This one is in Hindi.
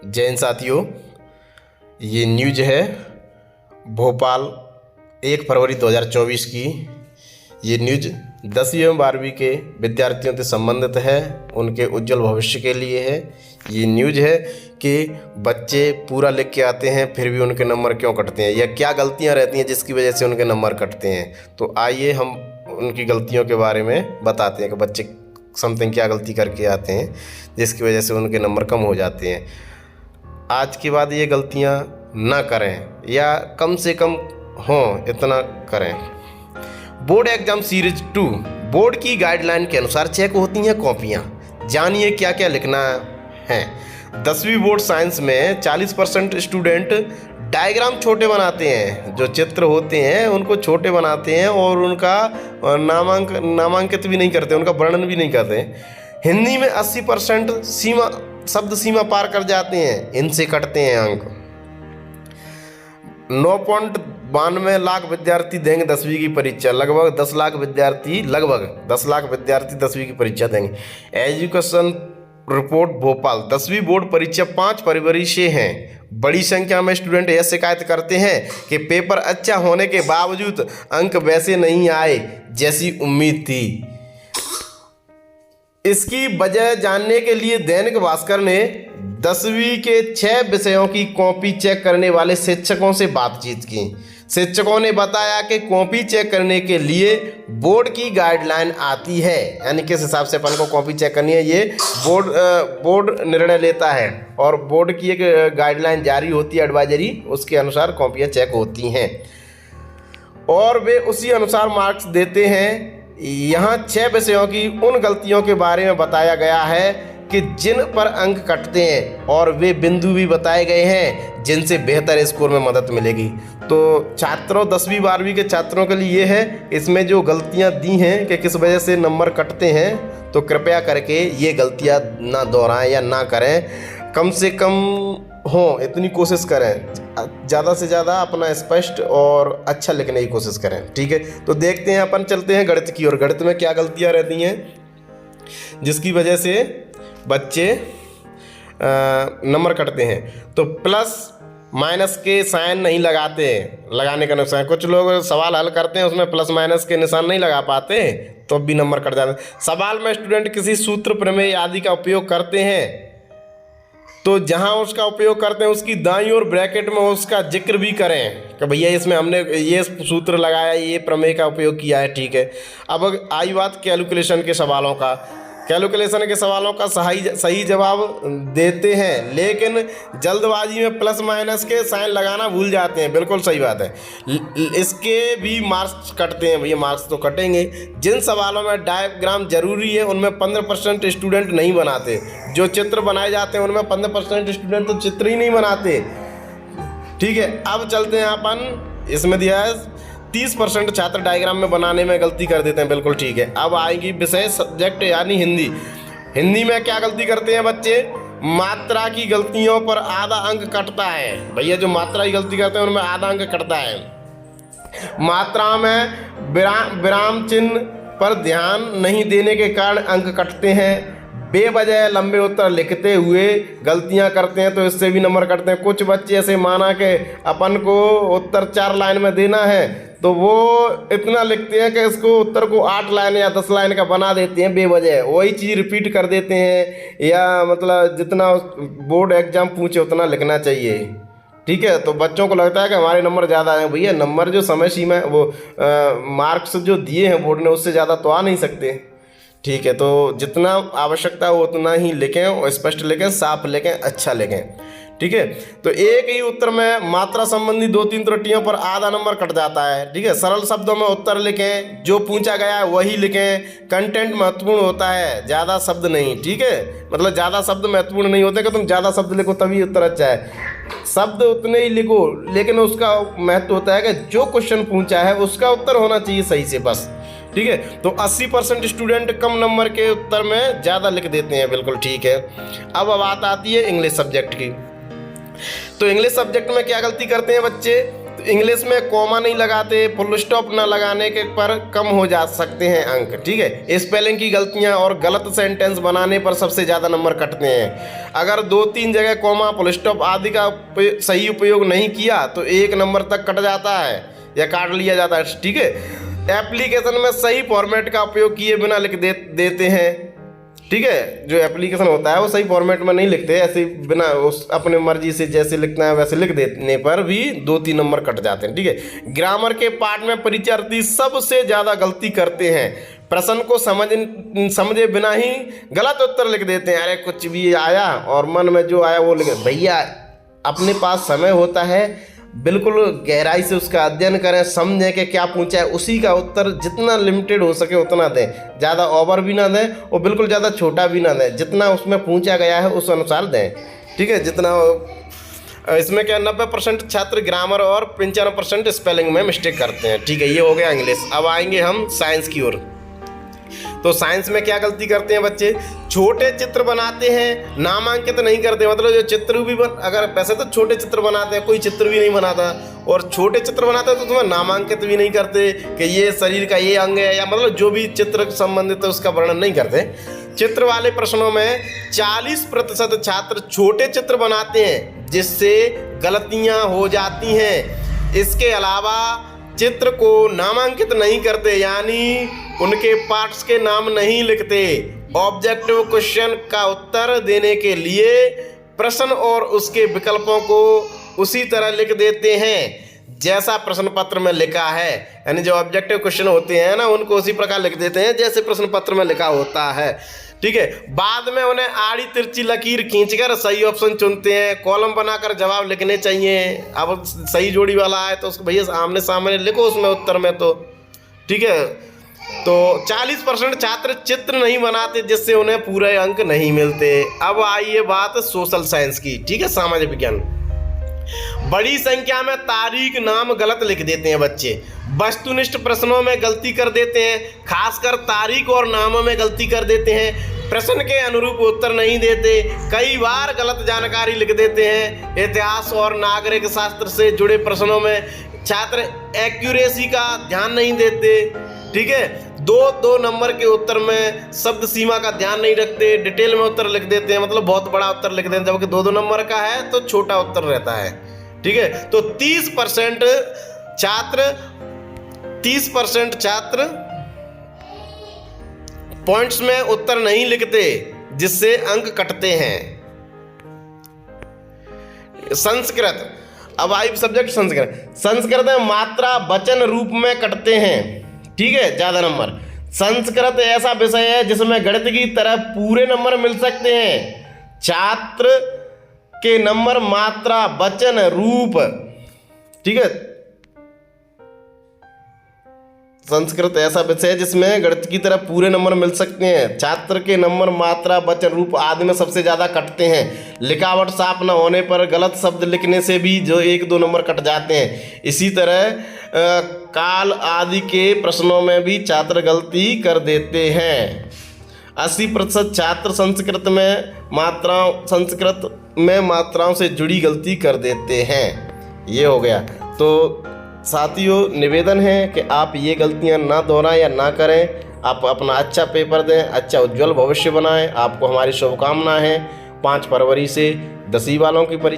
जय हिंद साथियों, ये न्यूज है भोपाल 1 फरवरी 2024 की। ये न्यूज 10वीं एवं 12वीं के विद्यार्थियों से संबंधित है, उनके उज्जवल भविष्य के लिए है। ये न्यूज है कि बच्चे पूरा लिख के आते हैं फिर भी उनके नंबर क्यों कटते हैं, या क्या गलतियां रहती हैं जिसकी वजह से उनके नंबर कटते हैं। तो आइए हम उनकी गलतियों के बारे में बताते हैं कि बच्चे समथिंग क्या गलती करके आते हैं जिसकी वजह से उनके नंबर कम हो जाते हैं। आज के बाद ये गलतियां ना करें या कम से कम हों, इतना करें। बोर्ड एग्जाम सीरीज 2 बोर्ड की गाइडलाइन के अनुसार चेक होती हैं कॉपियां। जानिए क्या क्या लिखना है। 10वीं बोर्ड साइंस में 40% स्टूडेंट डायग्राम छोटे बनाते हैं, जो चित्र होते हैं उनको छोटे बनाते हैं और उनका नामांकित भी नहीं करते, उनका वर्णन भी नहीं करते। हिंदी में 80% शब्द सीमा पार कर जाते हैं, इनसे कटते हैं अंक। 9.92 लाख विद्यार्थी देंगे 10वीं की परीक्षा। लगभग 10 लाख विद्यार्थी 10वीं की परीक्षा देंगे। एजुकेशन रिपोर्ट भोपाल 10वीं बोर्ड परीक्षा 5 फरवरी से है। बड़ी संख्या में स्टूडेंट यह शिकायत करते हैं कि पेपर अच्छा होने के बावजूद अंक वैसे नहीं आए जैसी उम्मीद थी। इसकी वजह जानने के लिए दैनिक भास्कर ने 10वीं के 6 विषयों की कॉपी चेक करने वाले शिक्षकों से बातचीत की। शिक्षकों ने बताया कि कॉपी चेक करने के लिए बोर्ड की गाइडलाइन आती है, यानी किस हिसाब से अपन को कॉपी चेक करनी है ये बोर्ड निर्णय लेता है और बोर्ड की एक गाइडलाइन जारी होती है, एडवाइजरी, उसके अनुसार कॉपियाँ चेक होती हैं और वे उसी अनुसार मार्क्स देते हैं। यहाँ 6 विषयों की उन गलतियों के बारे में बताया गया है कि जिन पर अंक कटते हैं और वे बिंदु भी बताए गए हैं जिनसे बेहतर स्कोर में मदद मिलेगी। तो छात्रों 10वीं 12वीं के छात्रों के लिए ये है, इसमें जो गलतियाँ दी हैं कि किस वजह से नंबर कटते हैं, तो कृपया करके ये गलतियाँ ना दोहराएं या ना करें। कम से कम हो इतनी कोशिश करें, ज़्यादा से ज़्यादा अपना स्पष्ट और अच्छा लिखने की कोशिश करें। ठीक है, तो देखते हैं, अपन चलते हैं गणित की ओर। गणित में क्या गलतियाँ रहती हैं जिसकी वजह से बच्चे नंबर कटते हैं। तो प्लस माइनस के साइन नहीं लगाते, लगाने का नुकसान। कुछ लोग सवाल हल करते हैं उसमें प्लस माइनस के निशान नहीं लगा पाते तो भी नंबर कट जाते हैं। सवाल में स्टूडेंट किसी सूत्र, प्रमेय आदि का उपयोग करते हैं तो जहां उसका उपयोग करते हैं उसकी दाईं ओर ब्रैकेट में उसका जिक्र भी करें कि भैया इसमें हमने ये सूत्र लगाया, ये प्रमेय का उपयोग किया है। ठीक है, अब आई बात कैलकुलेशन के सवालों का। कैलकुलेशन के सवालों का सही जवाब देते हैं लेकिन जल्दबाजी में प्लस माइनस के साइन लगाना भूल जाते हैं। बिल्कुल सही बात है, इसके भी मार्क्स कटते हैं। भैया मार्क्स तो कटेंगे। जिन सवालों में डायग्राम जरूरी है उनमें 15% स्टूडेंट नहीं बनाते। जो चित्र बनाए जाते हैं उनमें 15% स्टूडेंट तो चित्र ही नहीं बनाते। ठीक है, अब चलते हैं अपन, इसमें दिया है 30% छात्र डायग्राम में बनाने में गलती कर देते हैं। बिल्कुल ठीक है। अब आएगी विषय सब्जेक्ट यानी हिंदी। हिंदी में क्या गलती करते हैं बच्चे? मात्रा की गलतियों पर आधा अंक कटता है। भैया जो मात्रा की गलती करते हैं उनमें आधा अंक कटता है। मात्रा में विराम चिन्ह पर ध्यान नहीं देने के कारण अंक कटते हैं। बेवजह लंबे उत्तर लिखते हुए गलतियां करते हैं तो इससे भी नंबर कटते हैं। कुछ बच्चे ऐसे माना कि अपन को उत्तर 4 लाइन में देना है तो वो इतना लिखते हैं कि इसको उत्तर को 8 लाइन या 10 लाइन का बना देते हैं। बेवजह वही चीज़ रिपीट कर देते हैं, या मतलब जितना बोर्ड एग्जाम पूछे उतना लिखना चाहिए। ठीक है, तो बच्चों को लगता है कि हमारे नंबर ज़्यादा हैं। भैया नंबर जो समय सीमा है वो मार्क्स जो दिए हैं बोर्ड ने उससे ज़्यादा तो आ नहीं सकते। ठीक है, तो जितना आवश्यकता हो उतना ही लिखें और स्पष्ट लिखें, साफ लिखें, अच्छा लिखें। ठीक है, तो एक ही उत्तर में मात्रा संबंधी 2-3 त्रुटियों पर आधा नंबर कट जाता है। ठीक है, सरल शब्दों में उत्तर लिखें, जो पूछा गया है वही लिखें। कंटेंट महत्वपूर्ण होता है, ज़्यादा शब्द नहीं। ठीक है, मतलब ज़्यादा शब्द महत्वपूर्ण नहीं होते कि तुम ज़्यादा शब्द लिखो तभी उत्तर अच्छा है। शब्द उतने ही लिखो लेकिन उसका महत्व होता है कि जो क्वेश्चन पूछा है उसका उत्तर होना चाहिए सही से, बस। ठीक है, तो 80% स्टूडेंट कम नंबर के उत्तर में ज़्यादा लिख देते हैं। बिल्कुल ठीक है। अब बात आती है इंग्लिश सब्जेक्ट की। तो इंग्लिश सब्जेक्ट में क्या गलती करते हैं बच्चे? तो इंग्लिश में कॉमा नहीं लगाते, फुल स्टॉप ना लगाने के पर कम हो जा सकते हैं अंक। ठीक है, स्पेलिंग की गलतियां और गलत सेंटेंस बनाने पर सबसे ज़्यादा नंबर कटते हैं। अगर 2-3 जगह कॉमा, फुल स्टॉप आदि का सही उपयोग नहीं किया तो 1 नंबर तक कट जाता है या काट लिया जाता है। ठीक है, एप्लीकेशन में सही फॉर्मेट का उपयोग किए बिना लिख देते हैं। ठीक है, जो एप्लीकेशन होता है वो सही फॉर्मेट में नहीं लिखते, ऐसे बिना उस अपने मर्जी से जैसे लिखना है वैसे लिख देने पर भी 2-3 नंबर कट जाते हैं। ठीक है, ग्रामर के पार्ट में परीक्षार्थी सबसे ज़्यादा गलती करते हैं। प्रश्न को समझे बिना ही गलत उत्तर लिख देते हैं। अरे कुछ भी आया और मन में जो आया वो लिख। भैया अपने पास समय होता है, बिल्कुल गहराई से उसका अध्ययन करें, समझें कि क्या पूछा है, उसी का उत्तर जितना लिमिटेड हो सके उतना दें। ज़्यादा ओवर भी ना दें और बिल्कुल ज़्यादा छोटा भी ना दें, जितना उसमें पूछा गया है उस अनुसार दें। ठीक है, जितना इसमें क्या 90% छात्र ग्रामर और 95% स्पेलिंग में मिस्टेक करते हैं। ठीक है, ये हो गया इंग्लिश। अब आएंगे हम साइंस की ओर। तो साइंस में क्या गलती करते हैं बच्चे? छोटे चित्र बनाते हैं, नामांकित नहीं करते। मतलब जो चित्र भी अगर वैसे तो छोटे चित्र बनाते हैं, कोई चित्र भी नहीं बनाता, और छोटे चित्र बनाते हैं तो तुम्हें नामांकित भी नहीं करते कि ये शरीर का ये अंग है, या मतलब जो भी चित्र संबंधित है उसका वर्णन नहीं करते। चित्र वाले प्रश्नों में 40% छात्र छोटे चित्र बनाते हैं, जिससे गलतियां हो जाती हैं। इसके अलावा चित्र को नामांकित नहीं करते, यानी उनके पार्ट्स के नाम नहीं लिखते। ऑब्जेक्टिव क्वेश्चन का उत्तर देने के लिए प्रश्न और उसके विकल्पों को उसी तरह लिख देते हैं जैसा प्रश्न पत्र में लिखा है। यानी जो ऑब्जेक्टिव क्वेश्चन होते हैं ना, उनको उसी प्रकार लिख देते हैं जैसे प्रश्न पत्र में लिखा होता है। ठीक है, बाद में उन्हें आड़ी तिरछी लकीर खींचकर सही ऑप्शन चुनते हैं। कॉलम बनाकर जवाब लिखने चाहिए। अब सही जोड़ी वाला है तो उसको भैया आमने सामने लिखो उसमें उत्तर में। तो ठीक है, तो 40% छात्र चित्र नहीं बनाते, जिससे उन्हें पूरे अंक नहीं मिलते। अब आइए बात सोशल साइंस की। ठीक है, सामाजिक विज्ञान। बड़ी संख्या में तारीख नाम गलत लिख देते हैं बच्चे। वस्तुनिष्ठ प्रश्नों में गलती कर देते हैं, खासकर तारीख और नामों में गलती कर देते हैं। प्रश्न के अनुरूप उत्तर नहीं देते, कई बार गलत जानकारी लिख देते हैं। इतिहास और नागरिक शास्त्र से जुड़े प्रश्नों में छात्र एक्यूरेसी का ध्यान नहीं देते। ठीक है, 2 नंबर के उत्तर में शब्द सीमा का ध्यान नहीं रखते, डिटेल में उत्तर लिख देते हैं, मतलब बहुत बड़ा उत्तर लिख देते हैं, जबकि 2 नंबर का है तो छोटा उत्तर रहता है। ठीक है, तो 30% छात्र पॉइंट्स में उत्तर नहीं लिखते, जिससे अंक कटते हैं। संस्कृत। अब आई सब्जेक्ट संस्कृत। संस्कृत में मात्रा वचन रूप में कटते हैं। ठीक है, ज़्यादा नंबर। संस्कृत ऐसा विषय है जिसमें गणित की तरह पूरे नंबर मिल सकते हैं। छात्र के नंबर मात्रा वचन रूप। ठीक है, संस्कृत ऐसा विषय है जिसमें गणित की तरह पूरे नंबर मिल सकते हैं। छात्र के नंबर मात्रा वचन रूप आदि में सबसे ज़्यादा कटते हैं। लिखावट साफ न होने पर गलत शब्द लिखने से भी जो 1-2 नंबर कट जाते हैं। इसी तरह काल आदि के प्रश्नों में भी छात्र गलती कर देते हैं। 80% छात्र संस्कृत में मात्राओं से जुड़ी गलती कर देते हैं। ये हो गया। तो साथियों, निवेदन है कि आप ये गलतियां ना दोहराएं या ना करें। आप अपना अच्छा पेपर दें, अच्छा उज्जवल भविष्य बनाएं। आपको हमारी शुभकामनाएं हैं। 5 फरवरी से 10वीं वालों की परीक्षा